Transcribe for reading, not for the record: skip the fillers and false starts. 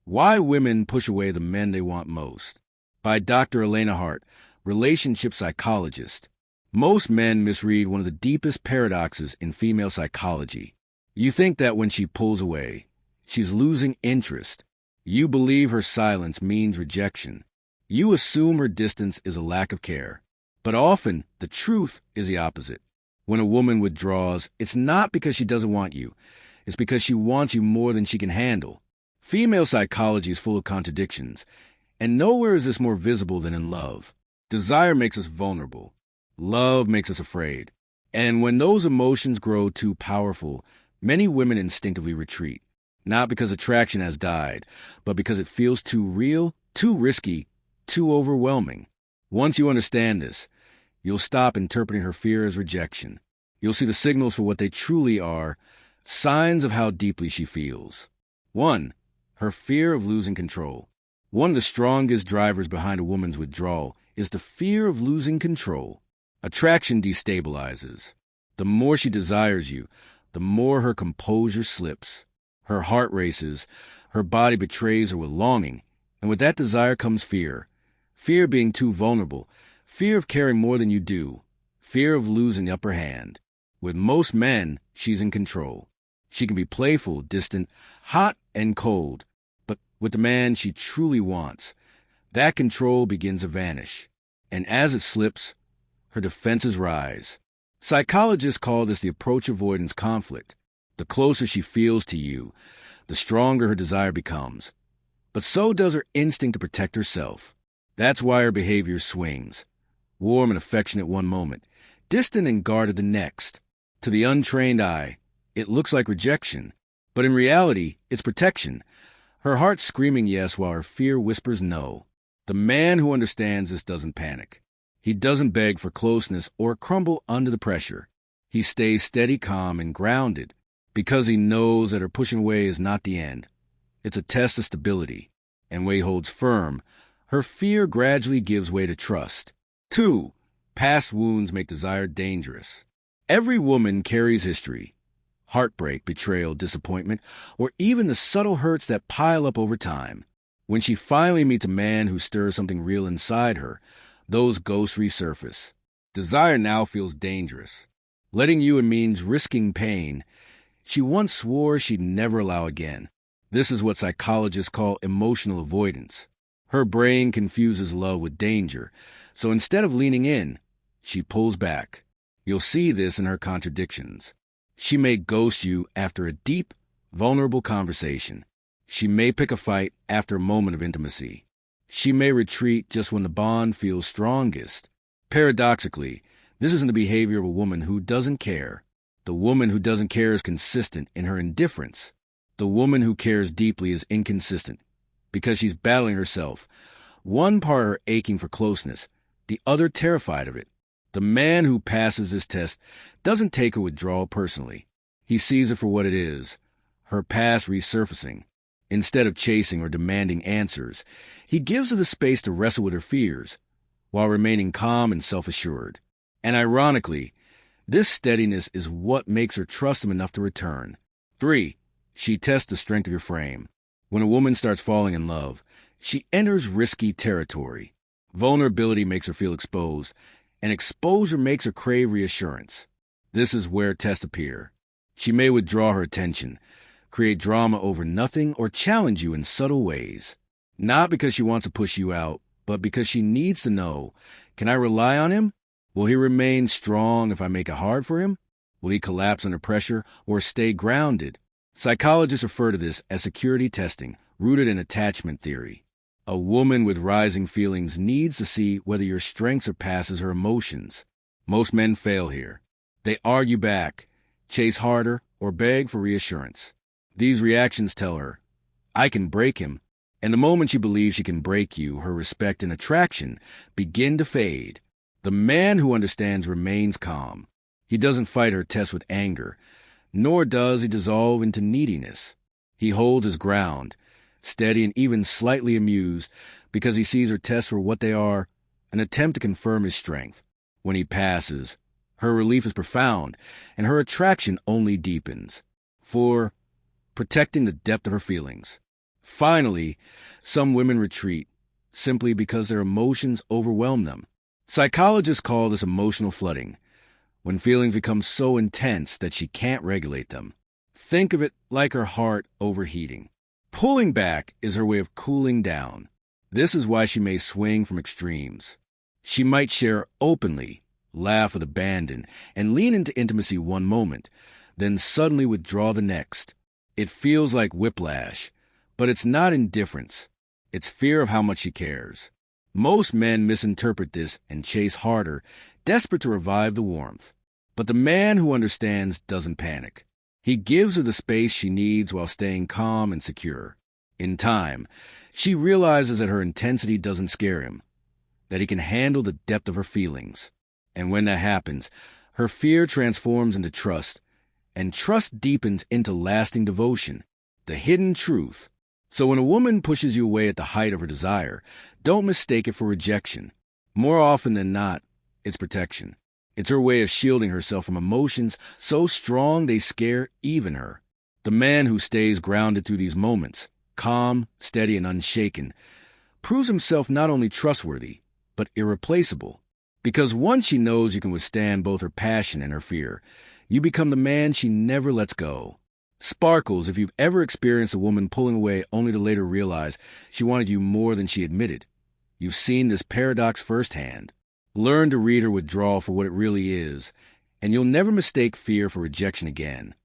Why Women Push Away the Men They Want Most, by Dr. Elena Hart, relationship psychologist. Most men misread one of the deepest paradoxes in female psychology. You think that when she pulls away, she's losing interest. You believe her silence means rejection. You assume her distance is a lack of care. But often, the truth is the opposite. When a woman withdraws, it's not because she doesn't want you. It's because she wants you more than she can handle. Female psychology is full of contradictions, and nowhere is this more visible than in love. Desire makes us vulnerable. Love makes us afraid. And when those emotions grow too powerful, many women instinctively retreat. Not because attraction has died, but because it feels too real, too risky, too overwhelming. Once you understand this, you'll stop interpreting her fear as rejection. You'll see the signals for what they truly are, signs of how deeply she feels. 1. Her fear of losing control. One of the strongest drivers behind a woman's withdrawal is the fear of losing control. Attraction destabilizes. The more she desires you, the more her composure slips. Her heart races, her body betrays her with longing, and with that desire comes fear. Fear of being too vulnerable, fear of caring more than you do, fear of losing the upper hand. With most men, she's in control. She can be playful, distant, hot, and cold, but with the man she truly wants, that control begins to vanish, and as it slips, her defenses rise. Psychologists call this the approach avoidance conflict. The closer she feels to you, the stronger her desire becomes. But so does her instinct to protect herself. That's why her behavior swings. Warm and affectionate one moment, distant and guarded the next. To the untrained eye, it looks like rejection, but in reality, it's protection. Her heart screaming yes while her fear whispers no. The man who understands this doesn't panic. He doesn't beg for closeness or crumble under the pressure. He stays steady, calm, and grounded because he knows that her pushing away is not the end. It's a test of stability, and when he holds firm, her fear gradually gives way to trust. 2. Past wounds make desire dangerous. Every woman carries history. Heartbreak, betrayal, disappointment, or even the subtle hurts that pile up over time. When she finally meets a man who stirs something real inside her, those ghosts resurface. Desire now feels dangerous. Letting you in means risking pain she once swore she'd never allow again. This is what psychologists call emotional avoidance. Her brain confuses love with danger, so instead of leaning in, she pulls back. You'll see this in her contradictions. She may ghost you after a deep, vulnerable conversation. She may pick a fight after a moment of intimacy. She may retreat just when the bond feels strongest. Paradoxically, this isn't the behavior of a woman who doesn't care. The woman who doesn't care is consistent in her indifference. The woman who cares deeply is inconsistent because she's battling herself. One part of her aching for closeness, the other terrified of it. The man who passes this test doesn't take her withdrawal personally. He sees it for what it is, her past resurfacing. Instead of chasing or demanding answers, he gives her the space to wrestle with her fears, while remaining calm and self-assured. And ironically, this steadiness is what makes her trust him enough to return. 3. She tests the strength of your frame. When a woman starts falling in love, she enters risky territory. Vulnerability makes her feel exposed, and exposure makes her crave reassurance. This is where tests appear. She may withdraw her attention, create drama over nothing, or challenge you in subtle ways. Not because she wants to push you out, but because she needs to know, can I rely on him? Will he remain strong if I make it hard for him? Will he collapse under pressure or stay grounded? Psychologists refer to this as security testing, rooted in attachment theory. A woman with rising feelings needs to see whether your strength surpasses her emotions. Most men fail here. They argue back, chase harder, or beg for reassurance. These reactions tell her, I can break him, and the moment she believes she can break you, her respect and attraction begin to fade. The man who understands remains calm. He doesn't fight her test with anger, nor does he dissolve into neediness. He holds his ground, steady and even slightly amused, because he sees her tests for what they are, an attempt to confirm his strength. When he passes, her relief is profound, and her attraction only deepens. 4. Protecting the depth of her feelings. Finally, some women retreat, simply because their emotions overwhelm them. Psychologists call this emotional flooding, when feelings become so intense that she can't regulate them. Think of it like her heart overheating. Pulling back is her way of cooling down. This is why she may swing from extremes. She might share openly, laugh with abandon, and lean into intimacy one moment, then suddenly withdraw the next. It feels like whiplash, but it's not indifference. It's fear of how much she cares. Most men misinterpret this and chase harder, desperate to revive the warmth. But the man who understands doesn't panic. He gives her the space she needs while staying calm and secure. In time, she realizes that her intensity doesn't scare him, that he can handle the depth of her feelings. And when that happens, her fear transforms into trust, and trust deepens into lasting devotion, the hidden truth. So when a woman pushes you away at the height of her desire, don't mistake it for rejection. More often than not, it's protection. It's her way of shielding herself from emotions so strong they scare even her. The man who stays grounded through these moments, calm, steady, and unshaken, proves himself not only trustworthy, but irreplaceable. Because once she knows you can withstand both her passion and her fear, you become the man she never lets go. Sparkles, if you've ever experienced a woman pulling away only to later realize she wanted you more than she admitted, you've seen this paradox firsthand. Learn to read her withdrawal for what it really is, and you'll never mistake fear for rejection again.